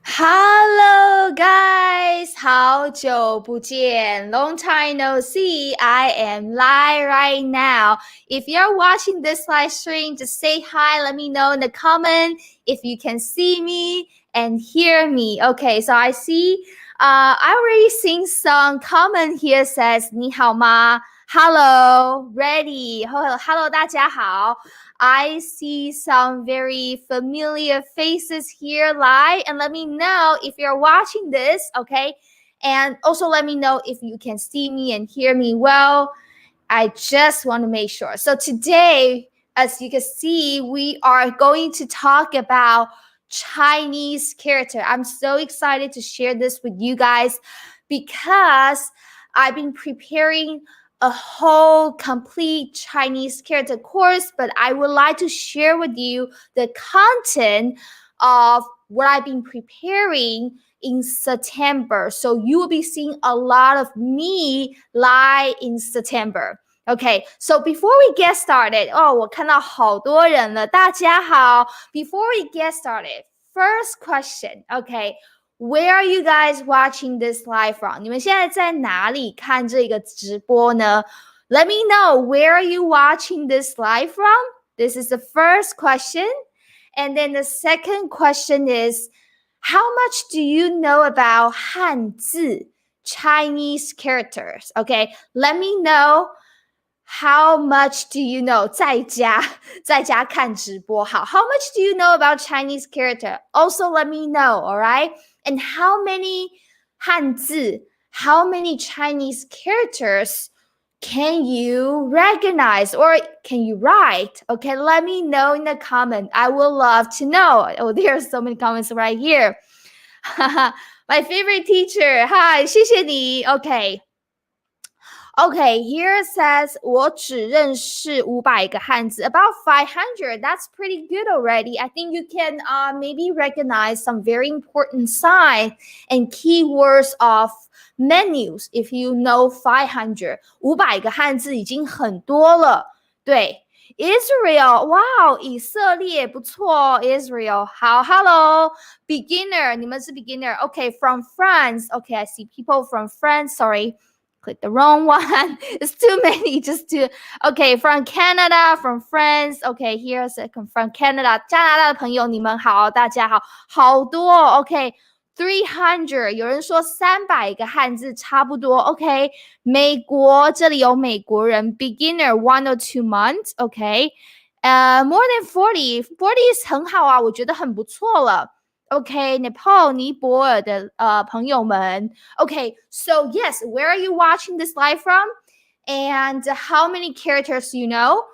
Hello, guys! 好久不见 Long time no see. I am live right now. If you're watching this live stream, just say hi. Let me know in the comment if you can see me and hear me. Okay, so I see. I already seen some comment here says 你好吗? Hello, ready. Hello, 大家好. I see some very familiar faces here live, and let me know if you're watching this, okay? And also let me know if you can see me and hear me well. I just want to make sure. So today, as you can see, we are going to talk about Chinese character. I'm so excited to share this with you guys because I've been preparing a whole complete Chinese character course, but I would like to share with you the content of what I've been preparing in September. So you will be seeing a lot of me live in September. Okay, so before we get started, 我看到好多人了，大家好。Before we get started, first question, okay, where are you guys watching this live from? 你们现在在哪里看这个直播呢？ Let me know, where are you watching this live from? This is the first question. And then the second question is, how much do you know about Hanzi, Chinese characters? Okay, let me know. How much do you know? 在家看直播好. How much do you know about Chinese character? Also let me know, all right? And how many 汉字, how many Chinese characters can you recognize or can you write? Okay, let me know in the comment. I would love to know. Oh, there are so many comments right here. My favorite teacher. Hi, 谢谢你. Okay, here it says 我只认识500个汉字, about 500. That's pretty good already. I think you can maybe recognize some very important signs and keywords of menus if you know 500. 500个汉字已经很多了。对。Israel, wow, 以色列不错 Israel, 好 hello, beginner, 你们是 beginner, okay, from France, okay, I see people from France, sorry, click the wrong one, it's too many, just to, okay, from Canada, from France, okay, here's a, from Canada, 加拿大的朋友你们好，大家好，好多 okay, 300, 有人说300个汉字差不多 OK 美国这里有美国人 beginner 1 or 2 months OK more than 40 is 很好啊我觉得很不错了 OK Nepal 尼泊尔的朋友们 OK so yes where are you watching this live from and how many characters you know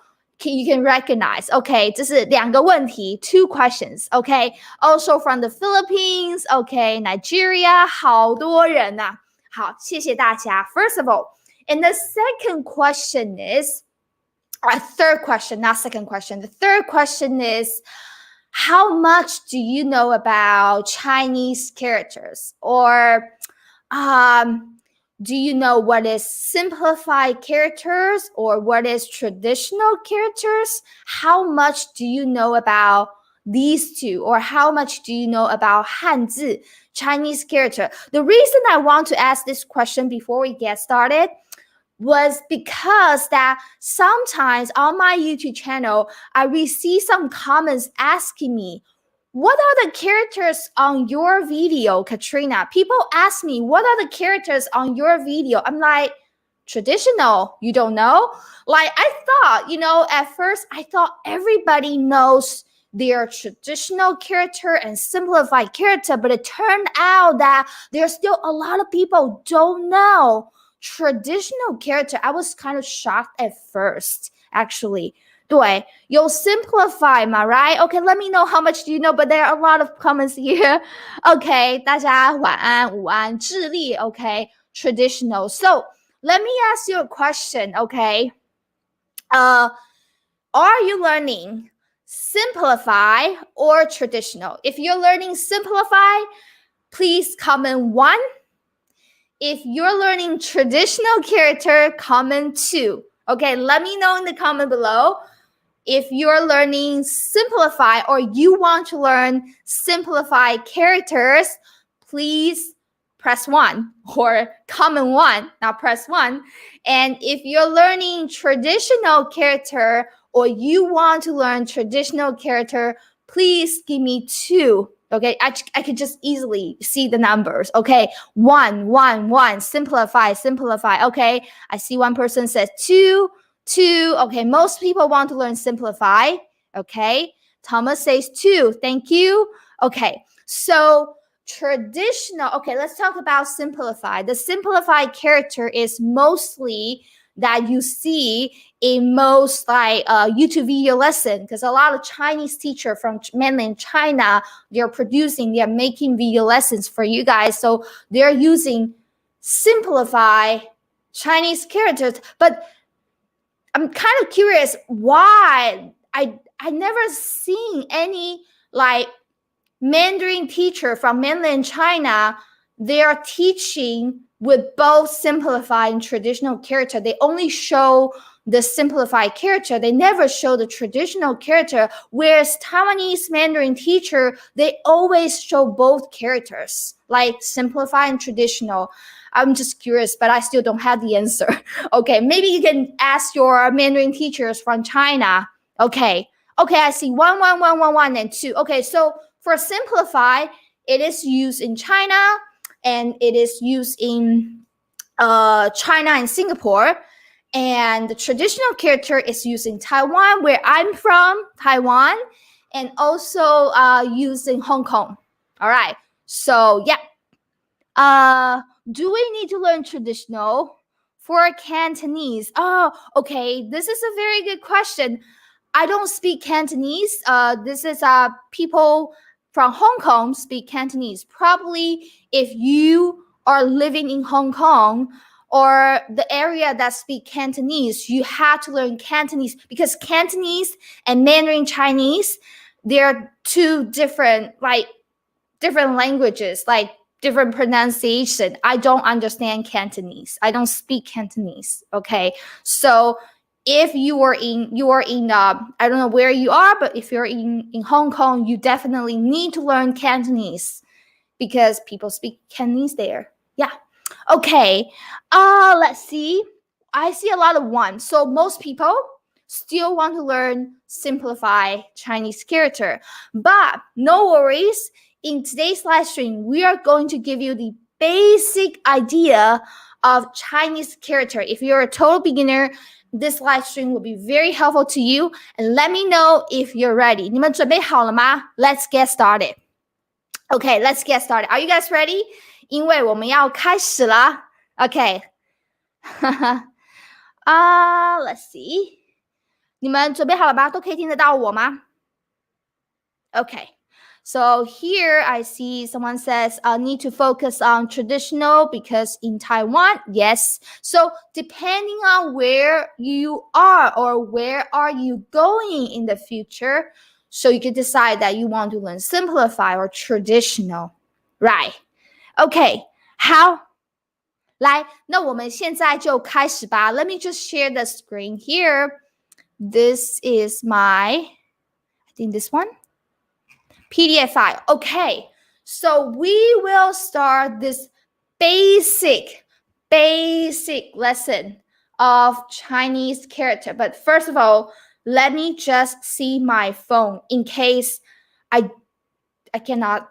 you can recognize. Okay, 这是两个问题 two questions. Okay, also from the Philippines. Okay, Nigeria. 好多人啊。好，谢谢大家。First of all, and the second question is, third question, not second question. The third question is, how much do you know about Chinese characters? Or, do you know what is simplified characters or what is traditional characters? How much do you know about these two? Or how much do you know about Hanzi, Chinese character? The reason I want to ask this question before we get started was because that sometimes on my YouTube channel, I receive some comments asking me, what are the characters on your video, Katrina? People ask me, what are the characters on your video? I'm like, traditional, you don't know? Like, I thought, at first, I thought everybody knows their traditional character and simplified character, but it turned out that there's still a lot of people don't know traditional character. I was kind of shocked at first, actually. 对，有 simplify 嘛 right? Okay, let me know how much do you know, but there are a lot of comments here. Okay, 大家晚安，午安，智利 okay, traditional. So, let me ask you a question, okay? Are you learning simplify or traditional? If you're learning simplify, please comment 1. If you're learning traditional character, comment 2. Okay, let me know in the comment below. if you're learning simplify or you want to learn simplified characters, please press 1 or comment 1. Now press 1. And if you're learning traditional character or you want to learn traditional character, please give me 2. Okay, I could just easily see the numbers. Okay, 1, 1, 1. Simplify. Okay, I see one person says 2, 2. Okay, most people want to learn simplify. Okay, Thomas says 2. Thank you. Okay, so traditional. Okay, let's talk about simplify. The simplified character is mostly that you see in most YouTube video lesson, because a lot of Chinese teacher from mainland China, they're making video lessons for you guys. So they're using simplify Chinese characters. But I'm kind of curious why I never seen any Mandarin teacher from mainland China, they are teaching with both simplified and traditional character. They only show the simplified character. They never show the traditional character. Whereas Taiwanese Mandarin teacher, they always show both characters, like simplified and traditional. I'm just curious, but I still don't have the answer. Okay, maybe you can ask your Mandarin teachers from China. Okay, I see 1, 1, 1, 1, 1, and 2. Okay, so for simplify, it is used in China and it is used in China and Singapore. And the traditional character is used in Taiwan, where I'm from, Taiwan, and also used in Hong Kong. All right. So yeah. Do we need to learn traditional for Cantonese? Oh, okay. This is a very good question. I don't speak Cantonese. This is people from Hong Kong speak Cantonese. Probably if you are living in Hong Kong or the area that speak Cantonese, you have to learn Cantonese, because Cantonese and Mandarin Chinese, they're 2 different languages, different pronunciation. I don't understand Cantonese. I don't speak Cantonese. Okay, so if you are in I don't know where you are, but if you're in Hong Kong, you definitely need to learn Cantonese because people speak Cantonese there. Yeah. Okay. Let's see. I see a lot of 1. So most people still want to learn simplify Chinese character. But no worries. In today's live stream, we are going to give you the basic idea of Chinese character. If you're a total beginner, this live stream will be very helpful to you. And let me know if you're ready. 你们准备好了吗? Let's get started. Okay, let's get started. Are you guys ready? 因为我们要开始了。Okay. Let's see. 你们准备好了吗？都可以听得到我吗？ Okay. So here I see someone says, need to focus on traditional because in Taiwan, yes. So depending on where you are or where are you going in the future, so you can decide that you want to learn simplify or traditional, right? Okay, how? 来，那我们现在就开始吧。Let me just share the screen here. This is I think this one. PDF file. Okay, so we will start this basic lesson of Chinese character. But first of all, let me just see my phone in case I cannot,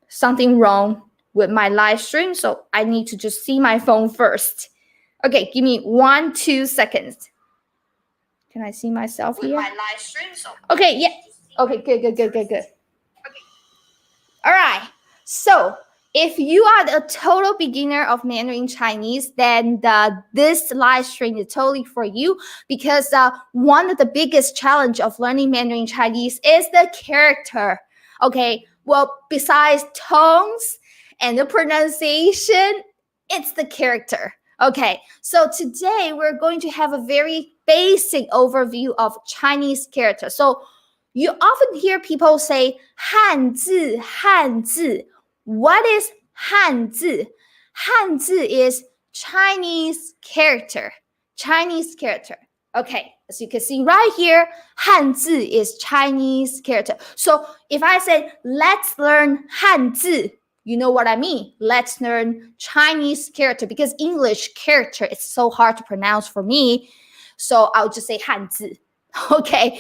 something wrong with my live stream. So I need to just see my phone first. Okay, give me 1, 2 seconds. Can I see myself here? My live stream, so okay, yeah. Okay, good. All right, so if you are a total beginner of Mandarin Chinese, then this live stream is totally for you, because one of the biggest challenge of learning Mandarin Chinese is the character. Okay, well, besides tones and the pronunciation, it's the character. Okay, so today we're going to have a very basic overview of Chinese character. So you often hear people say 汉字, 汉字. What is 汉字? 汉字 is Chinese character. Chinese character. Okay, As you can see right here, Hanzi is Chinese character. So if I say, let's learn Hanzi, you know what I mean. Let's learn Chinese character because English character is so hard to pronounce for me. So I'll just say Hanzi. Okay.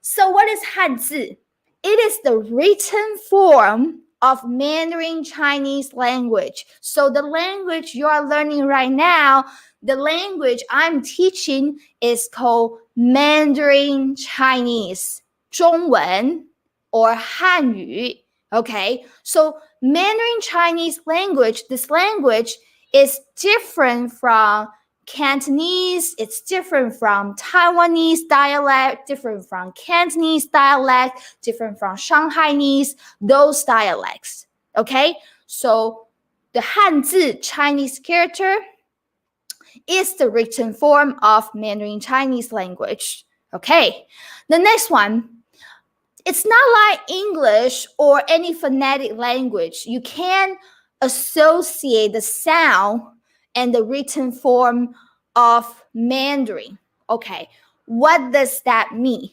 So what is Hanzi? It is the written form of Mandarin Chinese language. So the language you are learning right now, the language I'm teaching is called Mandarin Chinese, 中文 or 汉语. Okay, so Mandarin Chinese language, this language is different from Cantonese, it's different from Taiwanese dialect, different from Cantonese dialect, different from Shanghainese, those dialects. Okay, so the Hanzi Chinese character is the written form of Mandarin Chinese language. Okay, the next one. It's not like English or any phonetic language. You can associate the sound and the written form of Mandarin. Okay, what does that mean?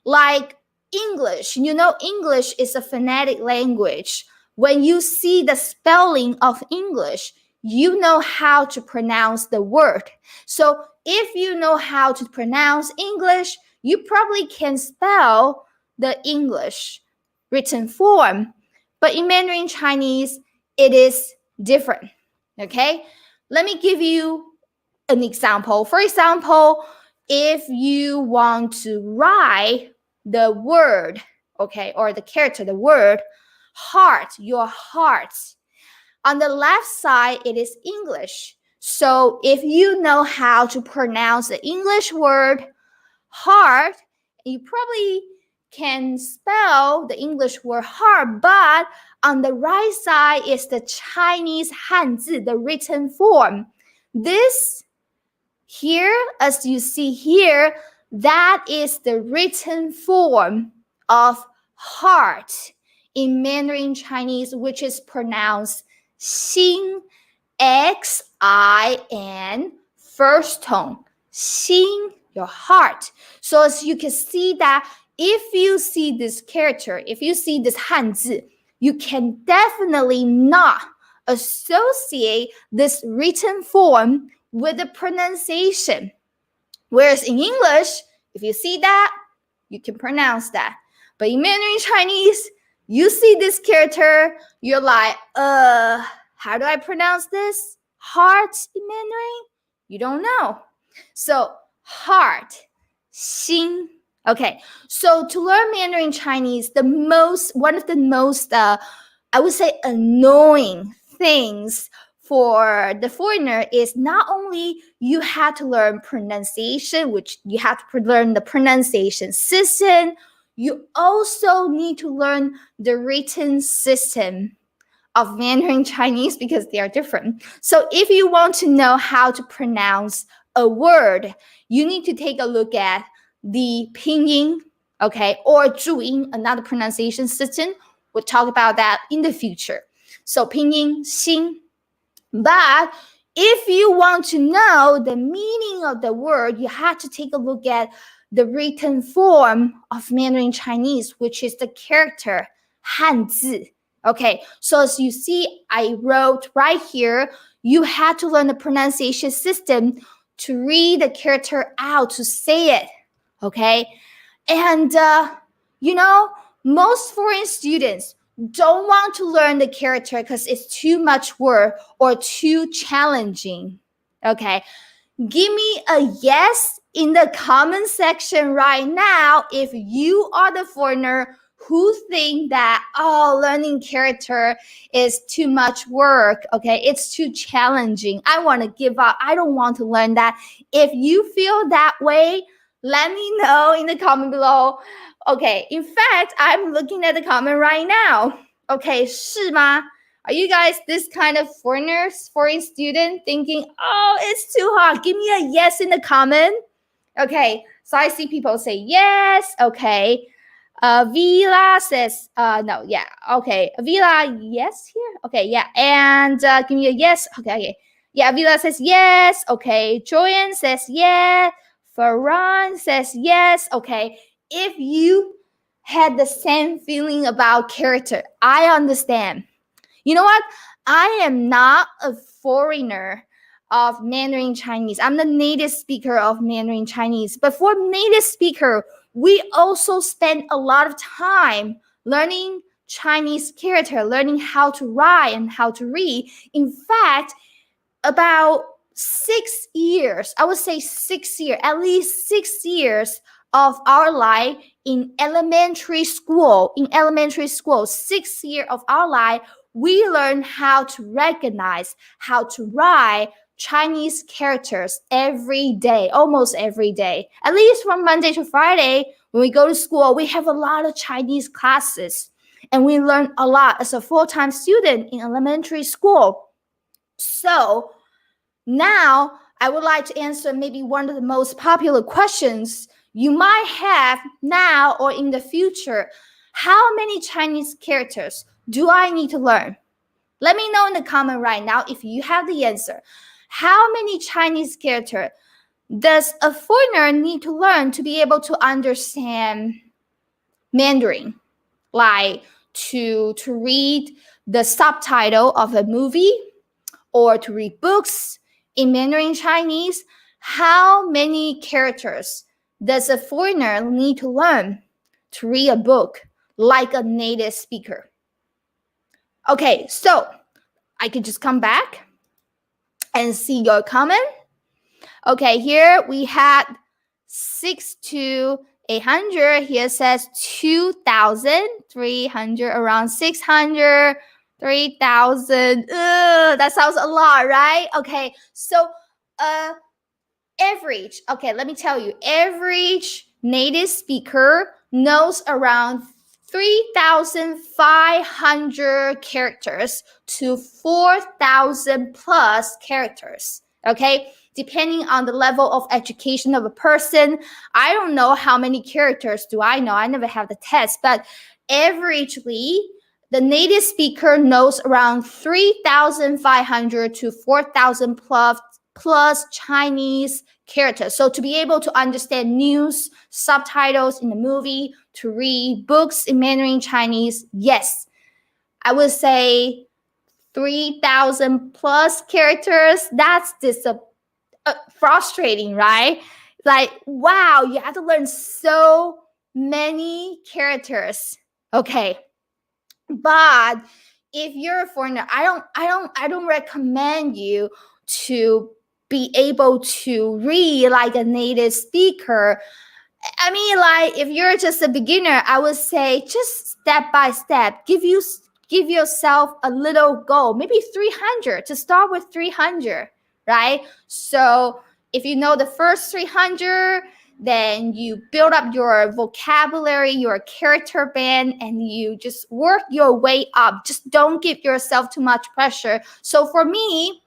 Like English, you know, English is a phonetic language. When you see the spelling of English, you know how to pronounce the word. So if you know how to pronounce English, you probably can spell the English written form. But in Mandarin Chinese, it is different. Okay, let me give you an example. For example, if you want to write the word, okay, or the character, the word, heart, your heart. On the left side, it is English. So if you know how to pronounce the English word, heart, you probably can spell the English word heart, but on the right side is the Chinese Hanzi, the written form. This here, as you see here, that is the written form of heart in Mandarin Chinese, which is pronounced Xin, X-I-N, first tone. Xin, your heart. So as you can see that if you see this character, if you see this Hanzi, you can definitely not associate this written form with the pronunciation. Whereas in English, if you see that, you can pronounce that. But in Mandarin Chinese, you see this character, you're like, how do I pronounce this? Heart in Mandarin? You don't know. So heart, 心. Okay, so to learn Mandarin Chinese, one of the most, I would say, annoying things for the foreigner is not only you have to learn pronunciation, which you have to learn the pronunciation system, you also need to learn the written system of Mandarin Chinese because they are different. So if you want to know how to pronounce a word, you need to take a look at the pinyin, okay, or zhuyin, another pronunciation system. We'll talk about that in the future. So pinyin, xin. But if you want to know the meaning of the word, you have to take a look at the written form of Mandarin Chinese, which is the character Hanzi. Okay, so as you see, I wrote right here, you had to learn the pronunciation system to read the character out, to say it. Okay, and you know, most foreign students don't want to learn the character because it's too much work or too challenging. Okay, give me a yes in the comment section right now if you are the foreigner who think that, learning character is too much work, okay, it's too challenging, I want to give up, I don't want to learn that. If you feel that way, let me know in the comment below. Okay, in fact, I'm looking at the comment right now. Okay, 是吗? Are you guys this kind of foreign student thinking, it's too hard? Give me a yes in the comment. Okay, so I see people say yes. Okay, Vila says no. Yeah, okay, Vila, yes here. Okay, yeah, and give me a yes. Okay, yeah, Vila says yes. Okay, Joanne says yeah. Farhan says yes. Okay. If you had the same feeling about character, I understand. You know what? I am not a foreigner of Mandarin Chinese. I'm the native speaker of Mandarin Chinese. But for native speaker, we also spend a lot of time learning Chinese character, learning how to write and how to read. In fact, about 6 years, I would say 6 years, at least 6 years of our life in elementary school. In elementary school, 6 years of our life, we learn how to recognize, how to write Chinese characters every day, almost every day. At least from Monday to Friday, when we go to school, we have a lot of Chinese classes. And we learn a lot as a full-time student in elementary school. So now I would like to answer maybe one of the most popular questions you might have now or in the future. How many Chinese characters do I need to learn? Let me know in the comment right now if you have the answer. How many Chinese characters does a foreigner need to learn to be able to understand Mandarin? Like to read the subtitle of a movie or to read books in Mandarin Chinese. How many characters does a foreigner need to learn to read a book like a native speaker? Okay, so I could just come back and see your comment. Okay, here we had 6 to 800. Here says 2,300, around 600, 3,000. That sounds a lot, right? Okay, so average. Okay, let me tell you, average native speaker knows around 3,500 characters to 4,000 plus characters. Okay, depending on the level of education of a person. I don't know how many characters do I know. I never have the test, but averagely, the native speaker knows around 3,500 to 4,000 plus Chinese characters. So to be able to understand news, subtitles in the movie, to read books in Mandarin Chinese, yes, I would say 3,000 plus characters. That's frustrating, right? Like, wow, you have to learn so many characters. Okay, but if you're a foreigner, I don't recommend you to be able to read like a native speaker. I mean, like if you're just a beginner, I would say just step by step. Give yourself a little goal, maybe 300 to start with 300, right? So if you know the first 300, then you build up your vocabulary, your character band, and you just work your way up. Just don't give yourself too much pressure. So for me,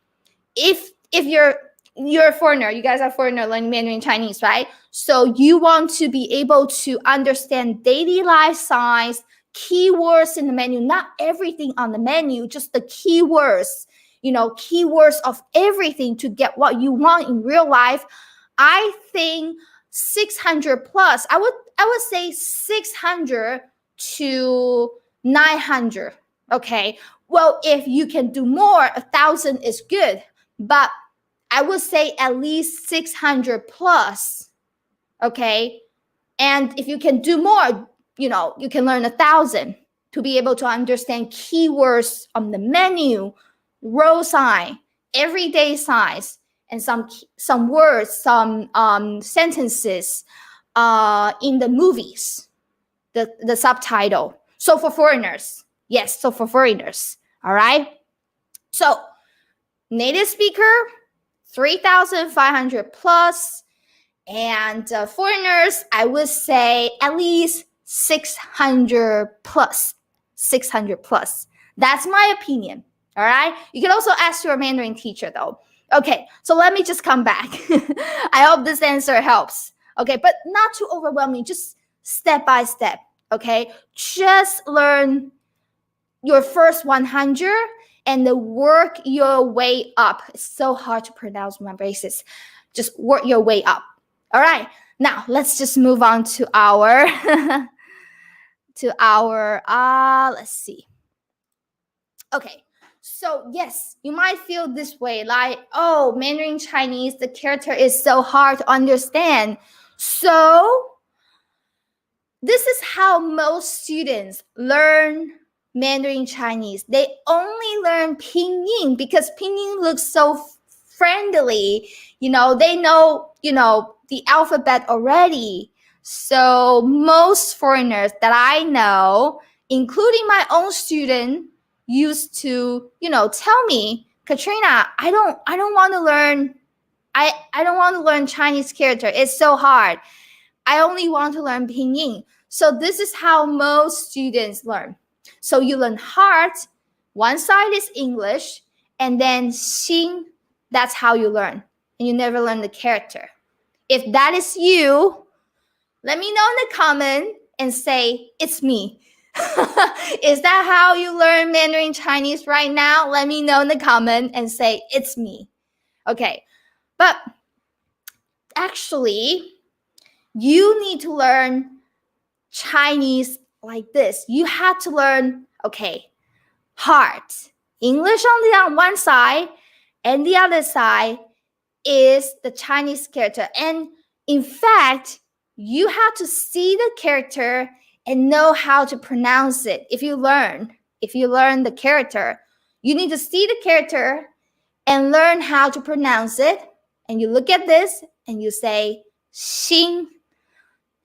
if you're a foreigner, you guys are foreigner learning Mandarin Chinese, right? So you want to be able to understand daily life signs, keywords in the menu, not everything on the menu, just the keywords, keywords of everything to get what you want in real life. I think 600 plus, I would say 600 to 900. Okay. Well, if you can do more, 1,000 is good, but I would say at least 600 plus. Okay. And if you can do more, you can learn 1,000 to be able to understand keywords on the menu, row sign, everyday signs, and some words, some sentences in the movies, the subtitle. So for foreigners, yes, so for foreigners, all right? So native speaker, 3,500 plus, and foreigners, I would say at least 600 plus, 600 plus. That's my opinion, all right? You can also ask your Mandarin teacher though. Okay, so let me just come back. I hope this answer helps. Okay, but not too overwhelming, just step by step, okay? Just learn your first 100 and then work your way up. It's so hard to pronounce, remember, just work your way up. All right, now let's just move on to our let's see. Okay, so yes, you might feel this way, like, oh, Mandarin Chinese, the character is so hard to understand. So this is how most students learn Mandarin Chinese. They only learn pinyin because pinyin looks so friendly. They know, the alphabet already. So most foreigners that I know, including my own student, used to, tell me, Katrina, I don't want to learn I don't want to learn Chinese character. It's so hard. I only want to learn pinyin. So this is how most students learn. So you learn heart, one side is English, and then xin, that's how you learn. And you never learn the character. If that is you, let me know in the comment and say, it's me. Is that how you learn Mandarin Chinese right now? Let me know in the comment and say, it's me. Okay, but actually, you need to learn Chinese like this. You have to learn, okay, heart. English on one side, and the other side is the Chinese character. And in fact, you have to see the character and know how to pronounce it. If you learn the character, you need to see the character and learn how to pronounce it. And you look at this and you say, xin.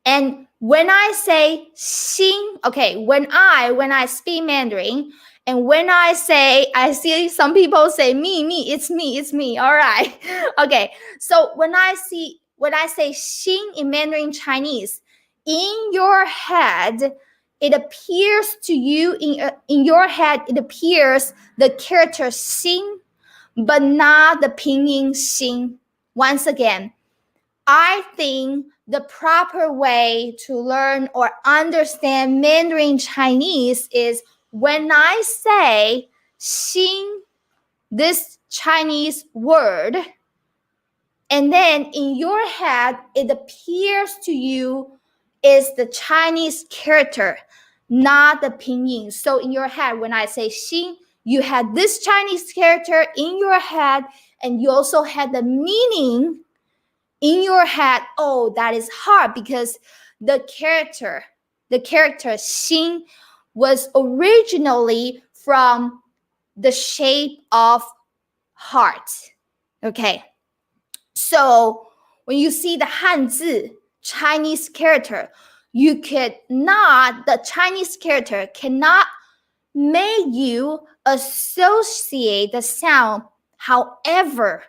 And when I say xin, okay, when I speak Mandarin, and when I see some people say me, it's me. All right. Okay. So when I say xin in Mandarin Chinese, in your head, it appears to you in your head, it appears the character xin, but not the pinyin xin. Once again, I think the proper way to learn or understand Mandarin Chinese is when I say xin, this Chinese word, and then in your head, it appears to you is the Chinese character, not the pinyin. So in your head, when I say xin, you had this Chinese character in your head, and you also had the meaning in your head. Oh, that is hard because the character xin was originally from the shape of heart. Okay, so when you see the Hanzi Chinese character, the Chinese character cannot make you associate the sound. However,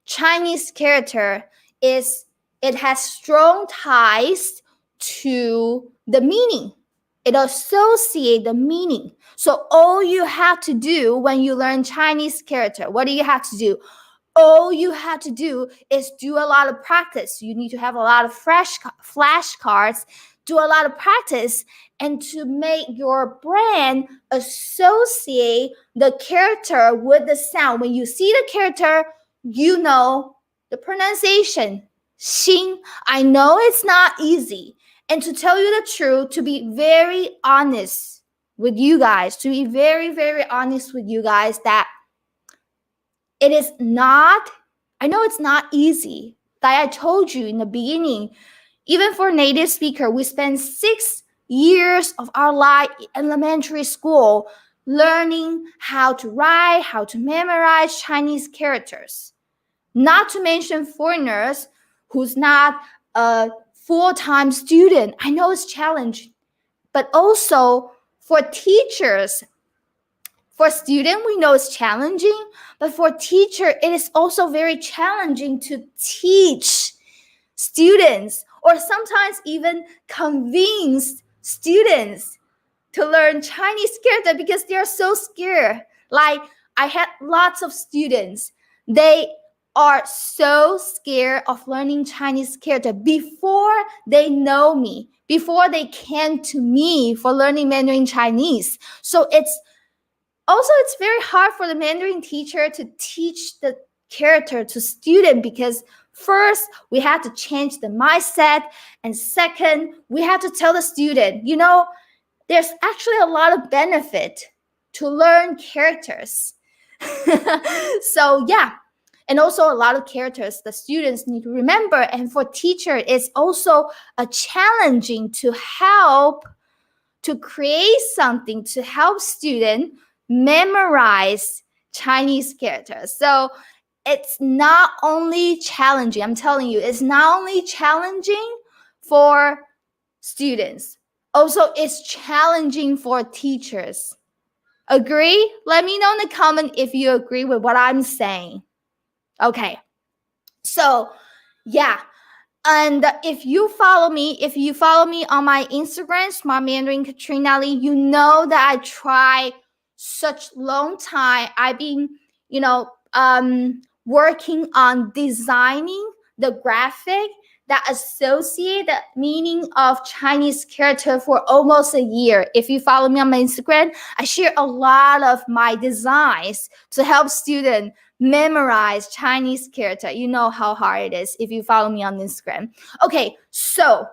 Chinese character it has strong ties to the meaning. It associates the meaning. So all you have to do when you learn Chinese character, what do you have to do? All you have to do is do a lot of practice. You need to have a lot of flashcards, do a lot of practice, and to make your brain associate the character with the sound. When you see the character, you know the pronunciation. Xin. I know it's not easy. And to tell you the truth, to be very honest with you guys, that it is not, I know it's not easy. Like I told you in the beginning, even for native speaker, we spend 6 years of our life in elementary school learning how to write, how to memorize Chinese characters. Not to mention foreigners who's not a full-time student. I know it's challenging, but also for teachers, for students, we know it's challenging, but for teacher, it is also very challenging to teach students or sometimes even convince students to learn Chinese character because they are so scared. Like I had lots of students, they are so scared of learning Chinese character before they know me, before they came to me for learning Mandarin Chinese. So it's very hard for the Mandarin teacher to teach the character to student because First, we have to change the mindset. And second, we have to tell the student, there's actually a lot of benefit to learn characters. So yeah, and also a lot of characters the students need to remember. And for teacher, it's also a challenging to help to create something to help student memorize Chinese characters. So it's not only challenging, I'm telling you, it's not only challenging for students, also it's challenging for teachers. Agree? Let me know in the comment if you agree with what I'm saying. Okay. So, yeah. And if you follow me on my Instagram, Smart Mandarin Katrina Lee, you know that I try such long time. I've been, working on designing the graphic that associate the meaning of Chinese character for almost a year. If you follow me on my Instagram, I share a lot of my designs to help students memorize Chinese character. You know how hard it is if you follow me on Instagram. Okay, so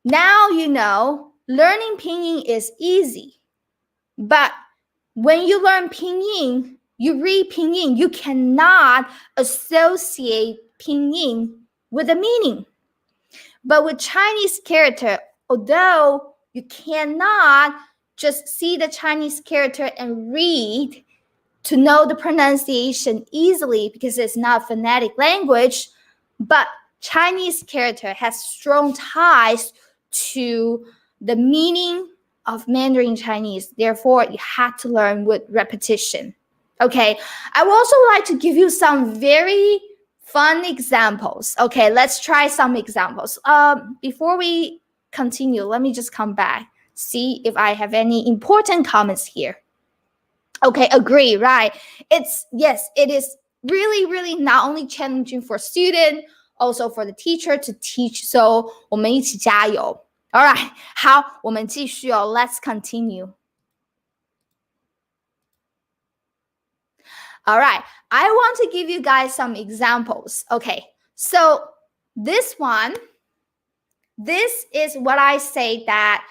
now you know learning pinyin is easy. But when you learn pinyin, you read pinyin, you cannot associate pinyin with a meaning. But with Chinese character, although you cannot just see the Chinese character and read to know the pronunciation easily because it's not phonetic language, but Chinese character has strong ties to the meaning of Mandarin Chinese. Therefore, you have to learn with repetition. Okay, I would also like to give you some very fun examples. Okay, let's try some examples. Before we continue, let me just come back, see if I have any important comments here. Okay, agree, right? It is really not only challenging for student, also for the teacher to teach. So 我们一起加油. All right, 好，我们继续哦. Let's continue. All right, I want to give you guys some examples. Okay, so this is what I say that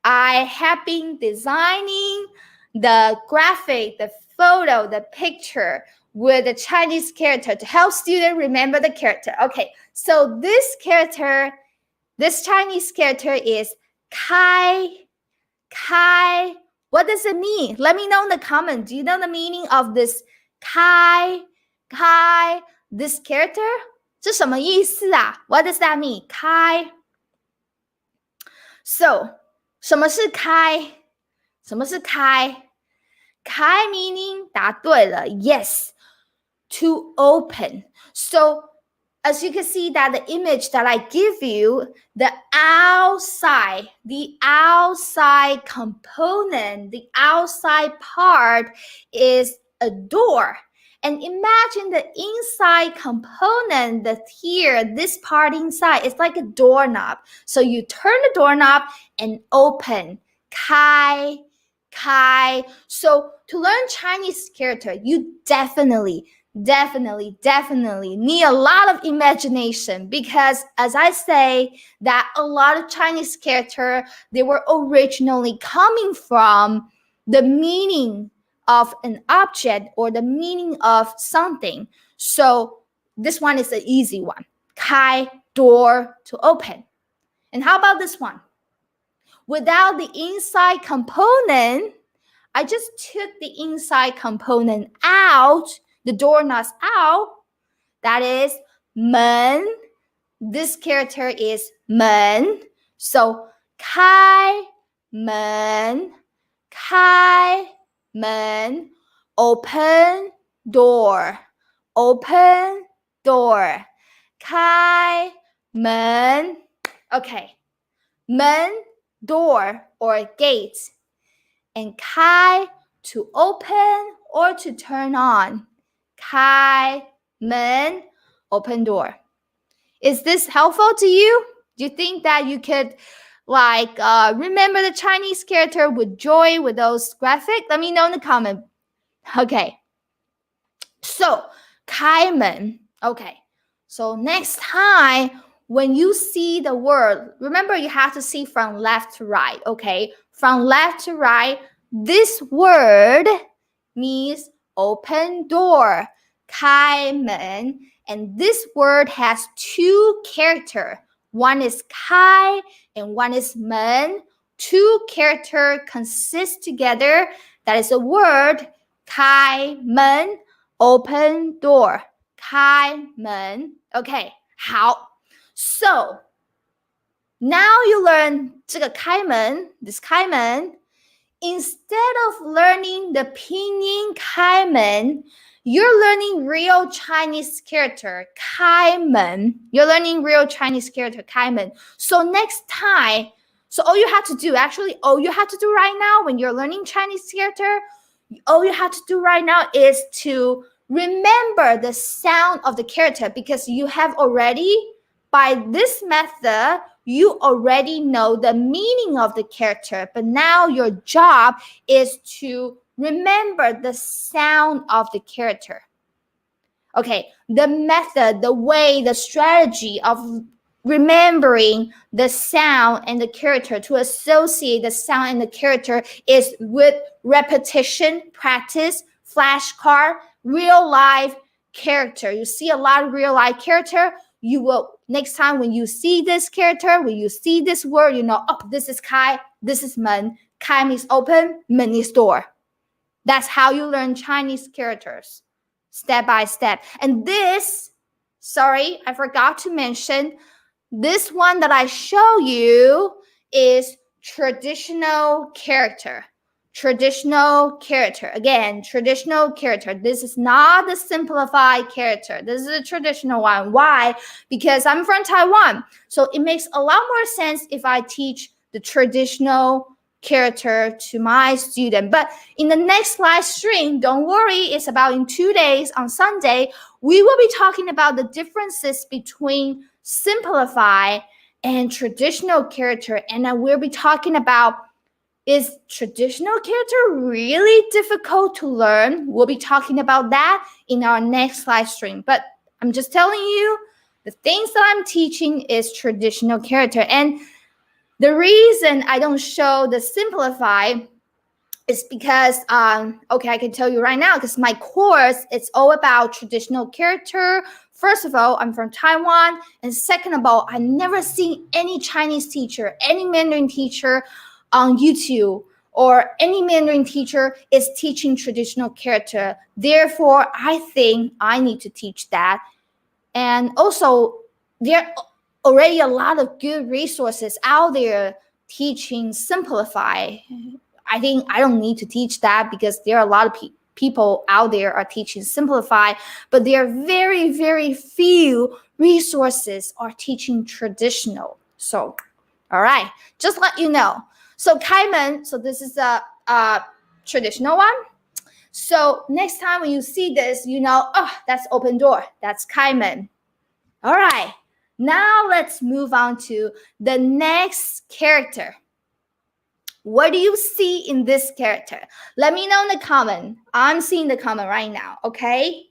I have been designing the graphic, the photo, the picture with a Chinese character to help students remember the character. Okay, so this Chinese character is Kai. What does it mean? Let me know in the comment. Do you know the meaning of this Kai, this character? 这什么意思啊? What does that mean? Kai. So, 什么是开? 什么是开? Kai meaning 答对了. Yes. To open. So, as you can see that the image that I give you, the outside component, the outside part is a door. And imagine the inside component that's here, this part inside, it's like a doorknob. So you turn the doorknob and open. Kai. So to learn Chinese character, you definitely need a lot of imagination, because as I say that a lot of Chinese character, they were originally coming from the meaning of an object or the meaning of something. So this one is an easy one. Kai, door, to open. And how about this one? Without the inside component, I just took the inside component out, the doorknobs out. That is 门. This character is 门. So 开门, open door, 开门. Okay, 门, door or gate, and 开 to open or to turn on. 开门, open door. Is this helpful to you? Do you think that you could remember the Chinese character with joy with those graphics? Let me know in the comment. Okay. So, 开门. Okay. So next time when you see the word, remember you have to see from left to right, okay? From left to right, this word means open door, 开门. And this word has two characters. One is 开 and one is 门. Two characters consist together. That is a word, 开门, open door. 开门. Okay, 好. So, now you learn 这个开门, this 开门. Instead of learning the pinyin 开门, you're learning real Chinese character 开门. You're learning real Chinese character 开门. So next time, so all you have to do, actually all you have to do right now when you're learning Chinese character, all you have to do right now is to remember the sound of the character, because you have already, by this method, you already know the meaning of the character, but now your job is to remember the sound of the character. Okay, the method, the way, the strategy of remembering the sound and the character, to associate the sound and the character, is with repetition, practice, flashcard, real life character. You see a lot of real life character, you will, next time when you see this character, when you see this word, you know, oh, this is 开, this is 门. 开 means open, 门 is door. That's how you learn Chinese characters, step by step. And this, sorry, I forgot to mention, this one that I show you is traditional character. Traditional character. Again, traditional character. This is not the simplified character. This is a traditional one. Why? Because I'm from Taiwan. So it makes a lot more sense if I teach the traditional character to my student. But in the next live stream, don't worry, it's about in 2 days on Sunday, we will be talking about the differences between simplified and traditional character. And then we'll be talking about, is traditional character really difficult to learn? We'll be talking about that in our next live stream. But I'm just telling you, the things that I'm teaching is traditional character. And the reason I don't show the simplified is because, okay, I can tell you right now, because my course, it's all about traditional character. First of all, I'm from Taiwan. And second of all, I never seen any Chinese teacher, any Mandarin teacher on YouTube, or any Mandarin teacher is teaching traditional character. Therefore, I think I need to teach that. And also, there are already a lot of good resources out there teaching simplify. I think I don't need to teach that, because there are a lot of people out there are teaching simplify, but there are very, very few resources are teaching traditional. So, all right, just let you know. So 开门, so this is a traditional one. So next time when you see this, you know, oh, that's open door. That's 开门. All right, now let's move on to the next character. What do you see in this character? Let me know in the comment. I'm seeing the comment right now, okay?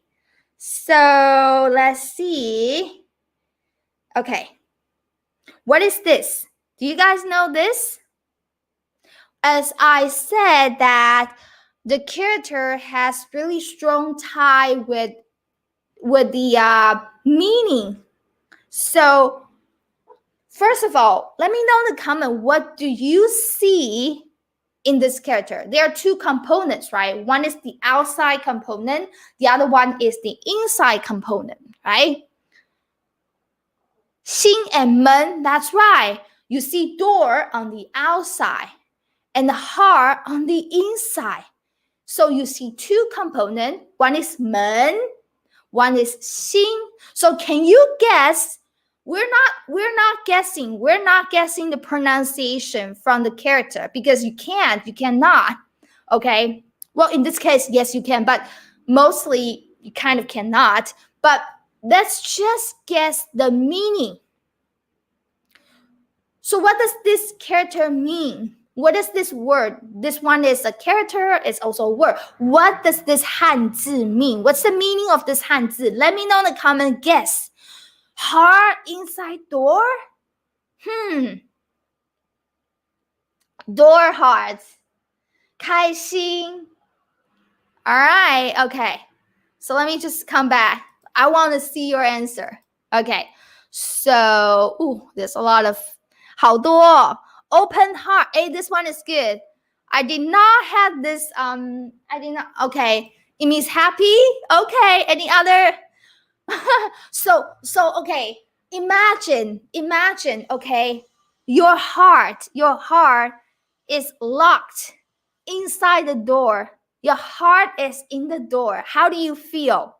So let's see. Okay, what is this? Do you guys know this? As I said, that the character has really strong tie with the meaning. So first of all, let me know in the comment, what do you see in this character? There are two components, right? One is the outside component. The other one is the inside component, right? 心 and 门, that's right. You see door on the outside and the heart on the inside. So you see two components. One is 门, one is 心. So can you guess? We're not guessing the pronunciation from the character, because you cannot. Okay. Well, in this case, yes, you can, but mostly you kind of cannot. But let's just guess the meaning. So what does this character mean? What is this word? This one is a character, it's also a word. What does this Hanzi mean? What's the meaning of this Hanzi? Let me know in the comment, guess. Heart inside door? Door hearts. 开心. All right, okay. So let me just come back. I want to see your answer. Okay. So, there's a lot of 好多 open heart. Hey, this one is good. I did not have this okay. It means happy. Okay. Any other? so okay. Imagine, okay. Your heart is locked inside the door. Your heart is in the door. How do you feel?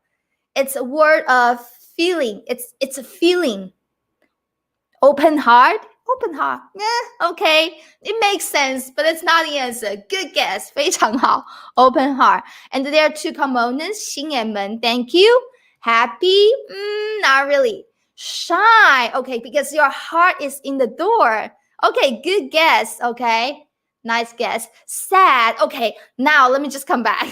It's a word of feeling. It's a feeling. Open heart? Okay. It makes sense, but it's not the answer. Good guess. 非常好. Open heart. And there are two components, 心 and 门. Thank you. Happy? Not really. Shy. Okay, because your heart is in the door. Okay, good guess. Okay. Nice guess. Sad. Okay, now let me just come back.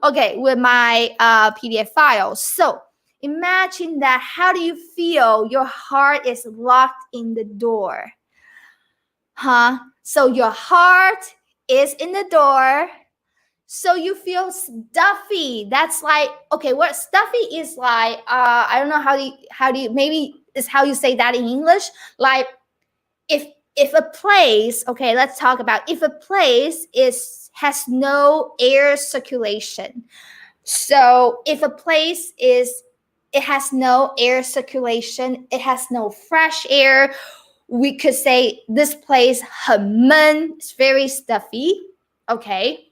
Okay, with my PDF file. So, imagine that. How do you feel? Your heart is locked in the door. So your heart is in the door. So you feel stuffy. That's like, okay, what stuffy is like, I don't know how do you, maybe is how you say that in English. Like if a place, okay, let's talk about if a place has no air circulation. So if a place it has no air circulation, it has no fresh air, we could say this place 很闷, it's very stuffy, okay,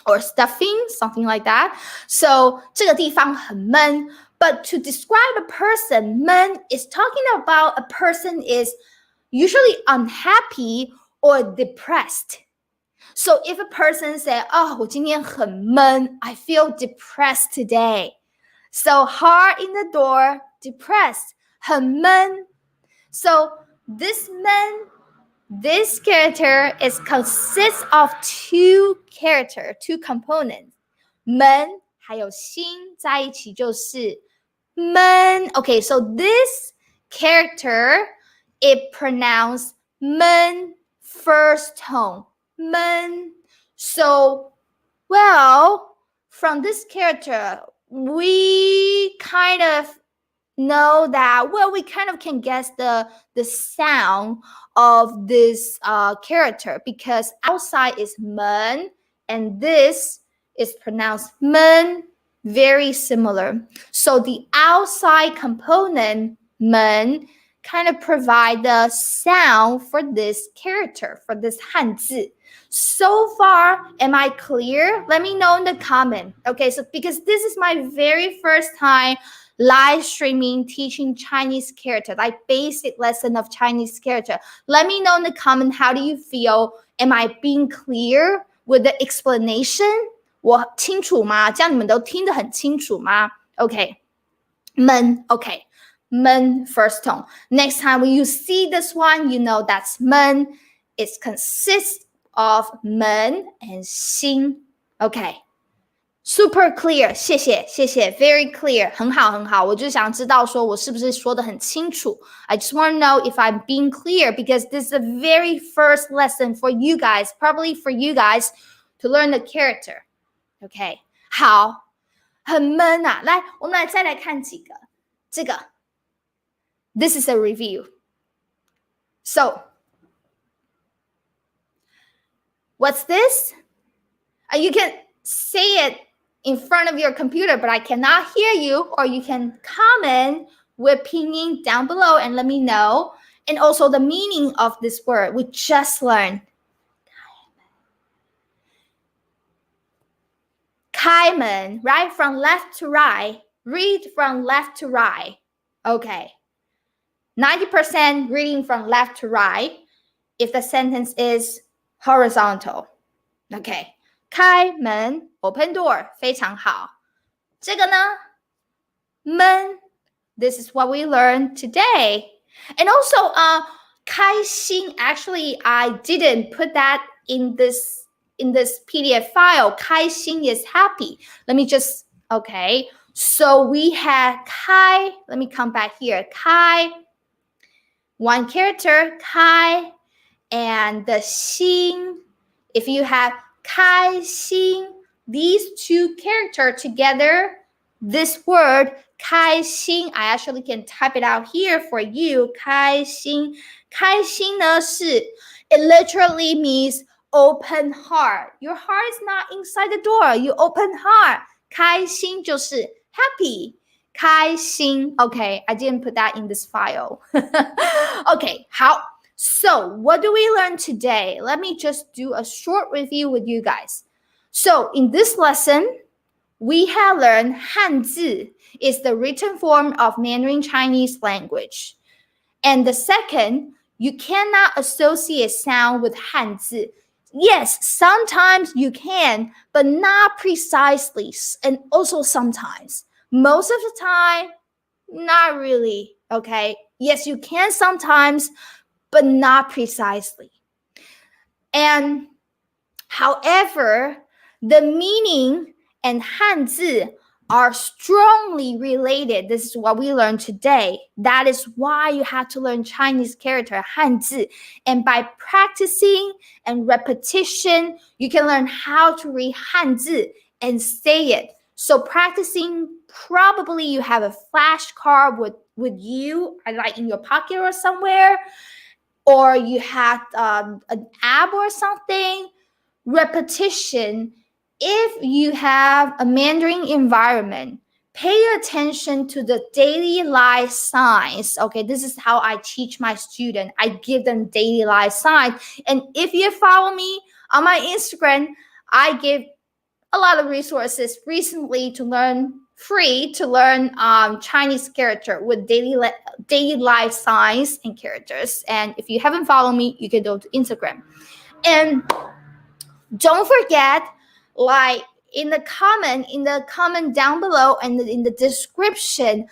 or stuffing, something like that. So 这个地方很闷, but to describe a person, 闷 is talking about a person is usually unhappy or depressed. So if a person said, 我今天很闷, I feel depressed today. So heart in the door, depressed, 很闷. So this character consists of two components. 闷还有心在一起就是闷. Okay, so this character, it pronounced 闷 first tone. 闷. So, well, from this character, we kind of know that, well, we kind of can guess the sound of this character, because outside is 闷 and this is pronounced 闷, very similar. So the outside component 闷 kind of provide the sound for this character, for this Hanzi. So far, am I clear? Let me know in the comment. Okay, so because this is my very first time live streaming, teaching Chinese character, like basic lesson of Chinese character. Let me know in the comment, how do you feel? Am I being clear with the explanation? 我清楚吗？这样你们都听得很清楚吗？ Okay, 闷 okay. 闷 first tone. Next time when you see this one, you know that's 闷. It consists of 闷 and 心. Okay. Super clear. 谢谢 Very clear. 很好。我就想知道说我是不是说得很清楚. I just want to know if I'm being clear, because this is the very first lesson for you guys, probably for you guys to learn the character. Okay. 好，很闷啊。来，我们再来看几个。这个 This is a review. So, what's this? You can say it in front of your computer, but I cannot hear you, or you can comment with pinyin down below and let me know. And also the meaning of this word we just learned. 开门, right? From left to right. Read from left to right. Okay. 90% reading from left to right if the sentence is horizontal. Okay. 开门 open door 非常好。这个呢闷 this is what we learned today. And also 开心 actually I didn't put that in this PDF file. 开心 is happy. Let me just okay. So we had kai. Let me come back here. Kai, one character, kai, and the xin. If you have kai, xin, these two characters together, this word kai xin, I actually can type it out here for you. Kai xin, kai xin 呢是 it literally means open heart. Your heart is not inside the door. You open heart. 开心就是 happy. 开心. Okay, I didn't put that in this file. Okay, 好. So, what do we learn today? Let me just do a short review with you guys. So, in this lesson, we have learned Hanzi is the written form of Mandarin Chinese language. And the second, you cannot associate sound with Hanzi. Yes, sometimes you can, but not precisely, and also sometimes. Most of the time, not really, okay? Yes, you can sometimes, but not precisely. And however, the meaning and Hanzi are strongly related. This is what we learned today. That is why you have to learn Chinese character, Hanzi. And by practicing and repetition, you can learn how to read Hanzi and say it. So practicing, probably you have a flashcard with you, like in your pocket or somewhere, or you have an app or something. Repetition. If you have a Mandarin environment, pay attention to the daily life signs. Okay, this is how I teach my student. I give them daily life signs. And if you follow me on my Instagram, I give a lot of resources recently to learn Chinese character with daily life signs and characters. And if you haven't followed me, you can go to Instagram. And don't forget, like in the comment down below and in the description,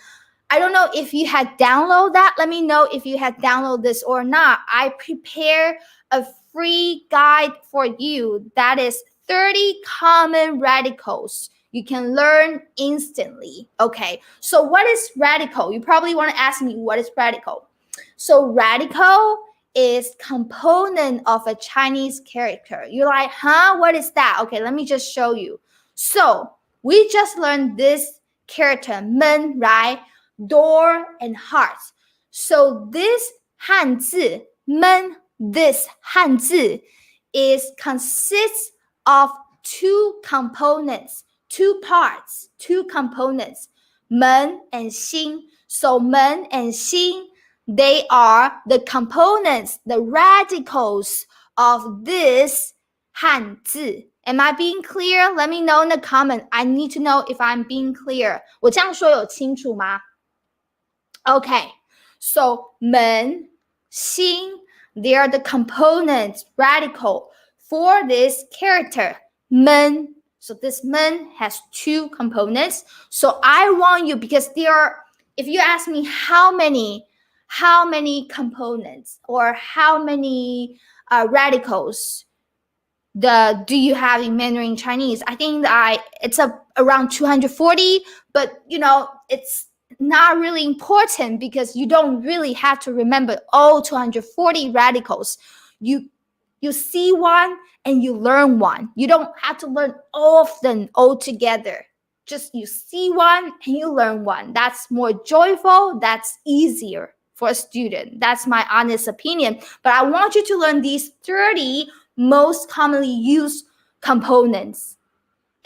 I don't know if you had downloaded that. Let me know if you had downloaded this or not. I prepare a free guide for you that is 30 common radicals you can learn instantly. Okay, so what is radical? You probably want to ask me, what is radical? So radical is component of a Chinese character. You're like, huh? What is that? Okay, let me just show you. So we just learned this character, men, right? Door and heart. So this Hanzi, men, this Hanzi consists of two components, two parts, two components, men and xin. So men and xin, they are the components, the radicals of this Hanzi. Am I being clear? Let me know in the comment. I need to know if I'm being clear. 我这样说有清楚吗? Okay, so 门, 心, they are the components, radical for this character, 门. So this 门 has two components. So I want you, because there are, if you ask me how many components or how many radicals do you have in Mandarin Chinese? I think it's around 240, but it's not really important because you don't really have to remember all 240 radicals. You see one and you learn one. You don't have to learn all of them all together. Just you see one and you learn one. That's more joyful. That's easier for a student. That's my honest opinion. But I want you to learn these 30 most commonly used components.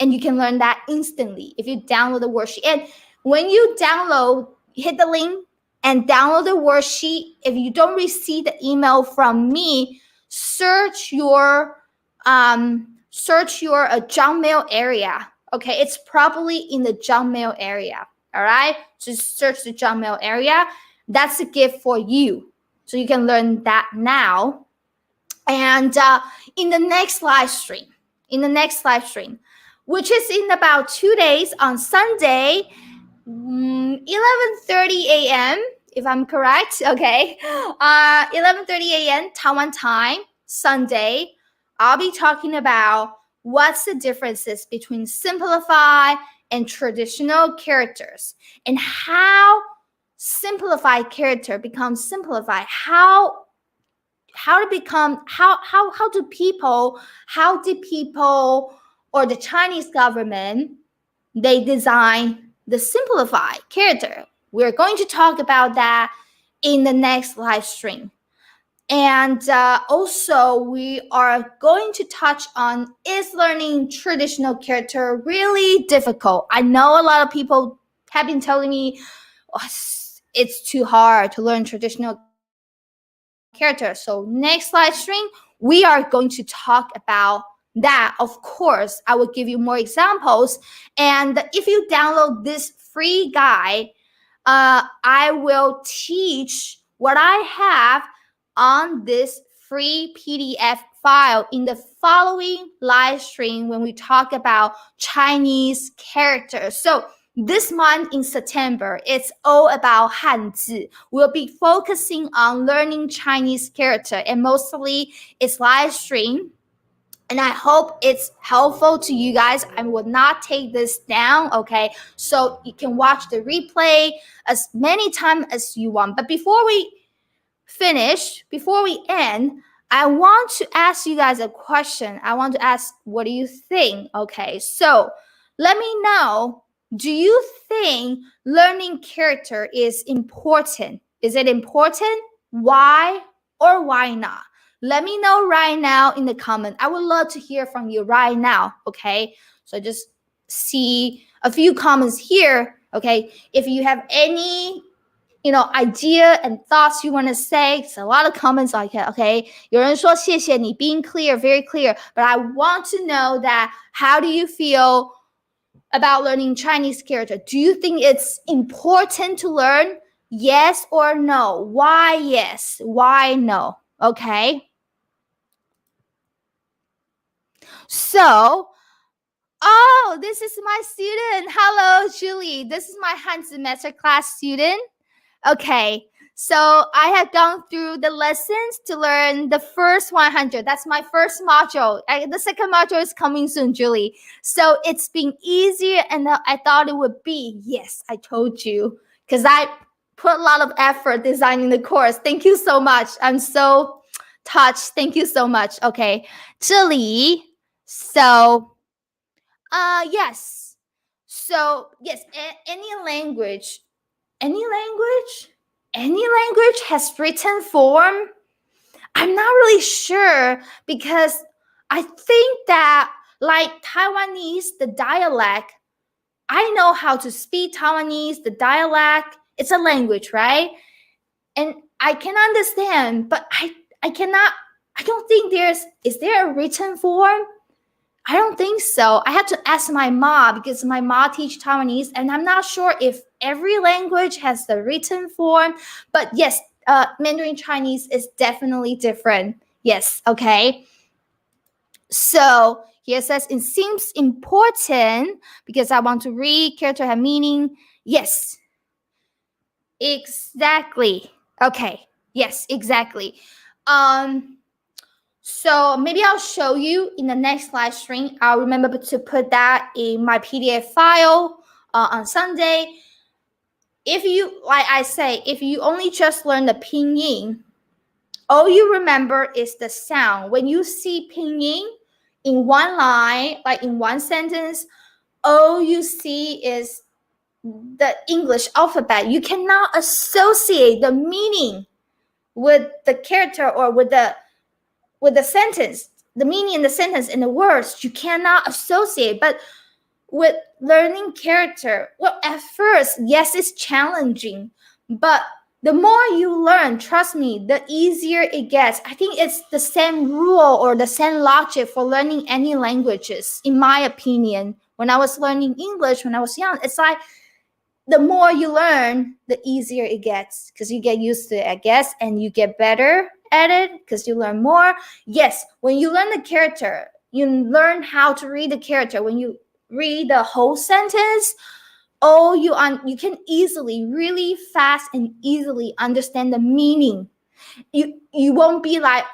And you can learn that instantly if you download the worksheet. And when you download, hit the link and download the worksheet. If you don't receive the email from me, search your junk mail area. Okay, it's probably in the junk mail area. All right, just search the junk mail area. That's a gift for you, so you can learn that now. And in the next live stream, which is in about 2 days on Sunday, 11:30 a.m. if I'm correct. Okay, 11:30 a.m. Taiwan time, Sunday. I'll be talking about what's the differences between simplified and traditional characters, and how simplified character becomes simplified. How did people or the Chinese government, they design the simplified character? We're going to talk about that in the next live stream. And also we are going to touch on, is learning traditional character really difficult? I know a lot of people have been telling me, oh, it's too hard to learn traditional character. So next live stream, we are going to talk about that. Of course, I will give you more examples. And if you download this free guide, I will teach what I have on this free PDF file in the following live stream when we talk about Chinese characters. So this month in September, it's all about Hanzi. We'll be focusing on learning Chinese character, and mostly it's live stream. And I hope it's helpful to you guys. I will not take this down, okay? So you can watch the replay as many times as you want. But before we finish, before we end, I want to ask you guys a question. I want to ask, what do you think? Okay, so let me know. Do you think learning character is important? Is it important? Why or why not? Let me know right now in the comment. I would love to hear from you right now, okay? So just see a few comments here, okay? If you have any, idea and thoughts you want to say, it's a lot of comments like that, okay? 有人说谢谢你 being clear, very clear, but I want to know that how do you feel about learning Chinese character? Do you think it's important to learn? Yes or no? Why yes? Why no? Okay? So, oh, this is my student. Hello, Julie. This is my Hanzi Masterclass student. Okay, so I have gone through the lessons to learn the first 100. That's my first module. The second module is coming soon, Julie. So it's been easier and I thought it would be. Yes, I told you, because I put a lot of effort designing the course. Thank you so much. I'm so touched. Thank you so much. Okay, 这里. So, yes. So, yes, any language has written form. I'm not really sure, because I think that like Taiwanese, the dialect, I know how to speak Taiwanese, the dialect, it's a language, right? And I can understand, but I don't think is there a written form? I don't think so. I had to ask my mom, because my mom teaches Taiwanese, and I'm not sure if every language has the written form. But yes, Mandarin Chinese is definitely different. Yes, okay. So here it says, it seems important because I want to read, character have meaning. Yes, exactly. Okay, yes, exactly. So maybe I'll show you in the next live stream. I'll remember to put that in my PDF file on Sunday. If you, like I say, if you only just learn the pinyin, all you remember is the sound. When you see pinyin in one line, like in one sentence, all you see is the English alphabet. You cannot associate the meaning with the character or with the sentence, the meaning in the sentence and the words. You cannot associate. But with learning character, well, at first, yes, it's challenging, but the more you learn, trust me, the easier it gets. I think it's the same rule or the same logic for learning any languages, in my opinion. When I was learning English when I was young, it's like the more you learn, the easier it gets, because you get used to it, I guess, and you get better at it because you learn more. Yes, when you learn the character, you learn how to read the character. When you read the whole sentence, you can easily, really fast and easily understand the meaning. You won't be like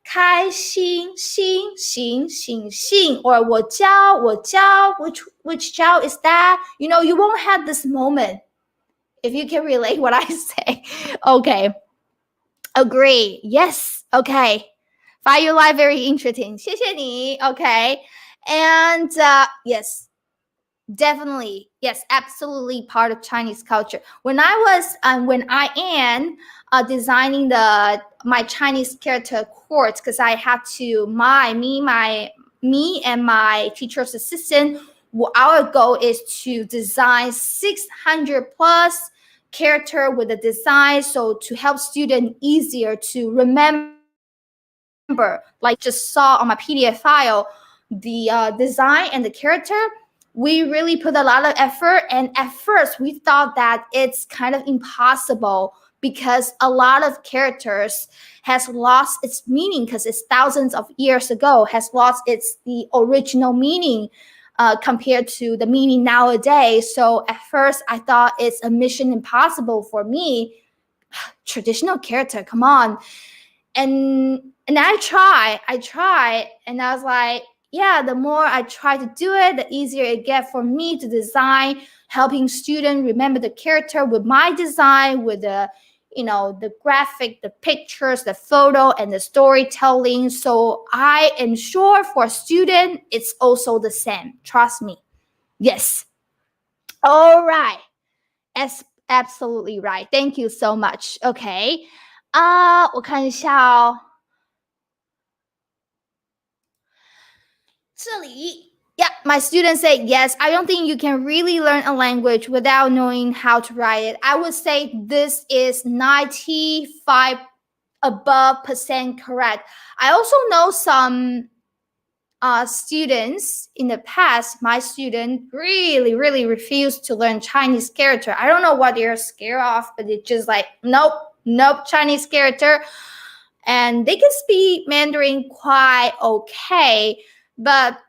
开心心行行行 or 我教 which 教 is that? You know, you won't have this moment. If you can relate what I say. Okay. Agree. Yes. Okay. Find your life very interesting. 谢谢你. Okay. And yes, definitely. Yes, absolutely part of Chinese culture. When I am designing my Chinese character course, because I have to me and my teacher's assistant, our goal is to design 600 plus character with the design, so to help students easier to remember, like just saw on my PDF file, the design and the character. We really put a lot of effort, and at first we thought that it's kind of impossible because a lot of characters has lost its meaning because it's thousands of years ago, has lost the original meaning compared to the meaning nowadays. So at first I thought it's a mission impossible for me. Traditional character, come on. And I try, and I was like, yeah, the more I try to do it, the easier it gets for me to design, helping students remember the character with my design, with the graphic, the pictures, the photo, and the storytelling. So I am sure for student, it's also the same. Trust me. Yes. All right. Absolutely right. Thank you so much. Okay. 我看一下哦。这里 Yeah, my students say, yes, I don't think you can really learn a language without knowing how to write it. I would say this is 95 above percent correct. I also know some students in the past, my student really, really refused to learn Chinese character. I don't know what they're scared of, but it's just like, nope, Chinese character. And they can speak Mandarin quite okay, but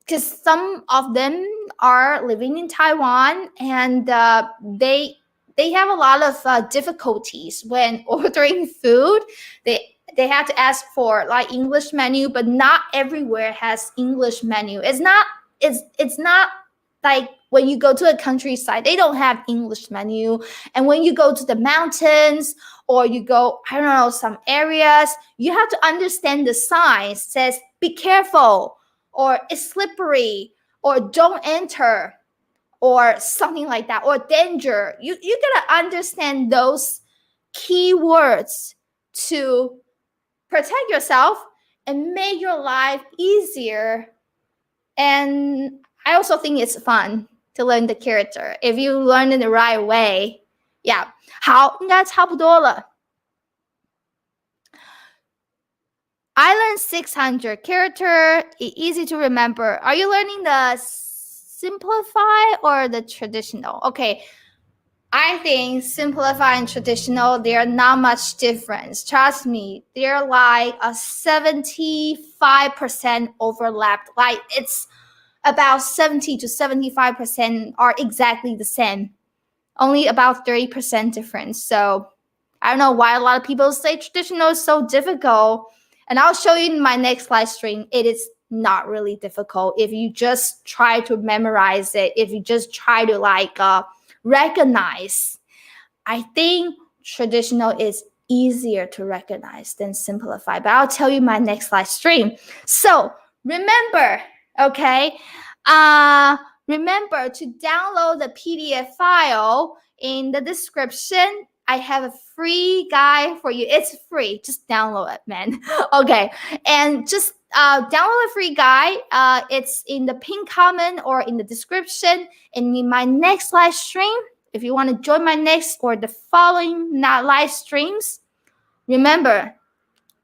because some of them are living in Taiwan, and they have a lot of difficulties when ordering food. They have to ask for like English menu, but not everywhere has English menu. It's not like when you go to a countryside, they don't have English menu. And when you go to the mountains or you go, I don't know, some areas, you have to understand the sign. It says, be careful, or it's slippery, or don't enter, or something like that, or danger. You gotta understand those key words to protect yourself and make your life easier. And I also think it's fun to learn the character if you learn in the right way. Yeah. 好，应该差不多了。I learned 600 character, easy to remember. Are you learning the simplify or the traditional? Okay, I think simplify and traditional, they're not much difference. Trust me, they're like a 75% overlap. Like it's about 70 to 75% are exactly the same. Only about 30% difference. So I don't know why a lot of people say traditional is so difficult. And I'll show you in my next live stream. It is not really difficult if you just try to memorize it. If you just try to recognize. I think traditional is easier to recognize than simplify. But I'll tell you my next live stream. So remember, okay? Remember to download the PDF file in the description. I have a free guide for you. It's free. Just download it, man. Okay. And just download a free guide. It's in the pinned comment or in the description. And in my next live stream, if you want to join my next or the following live streams, remember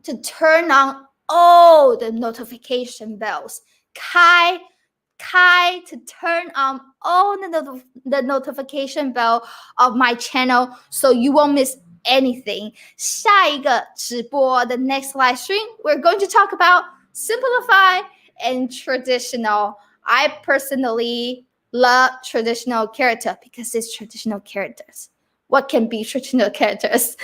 to turn on all the notification bells. 开 to turn on all the notification bell of my channel so you won't miss anything. 下一个直播, the next live stream, we're going to talk about simplify and traditional. I personally love traditional character because it's traditional characters. what can be traditional characters.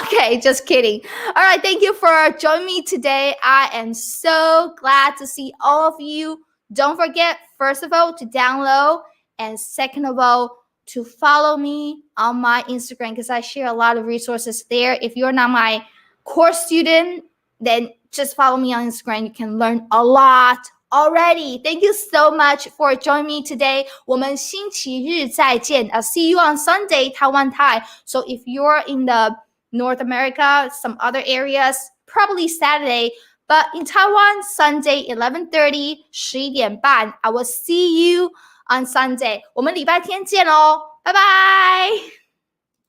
Okay, just kidding. All right, thank you for joining me today. I am so glad to see all of you. Don't forget, first of all, to download, and second of all, to follow me on my Instagram because I share a lot of resources there. If you're not my course student, then just follow me on Instagram. You can learn a lot already. Thank you so much for joining me today. 我们星期日再见. I'll see you on Sunday, Taiwan time. So if you're in the North America, some other areas, probably Saturday. But in Taiwan, Sunday, 11:30, 11:30, I will see you on Sunday. 我们礼拜天见哦，拜拜。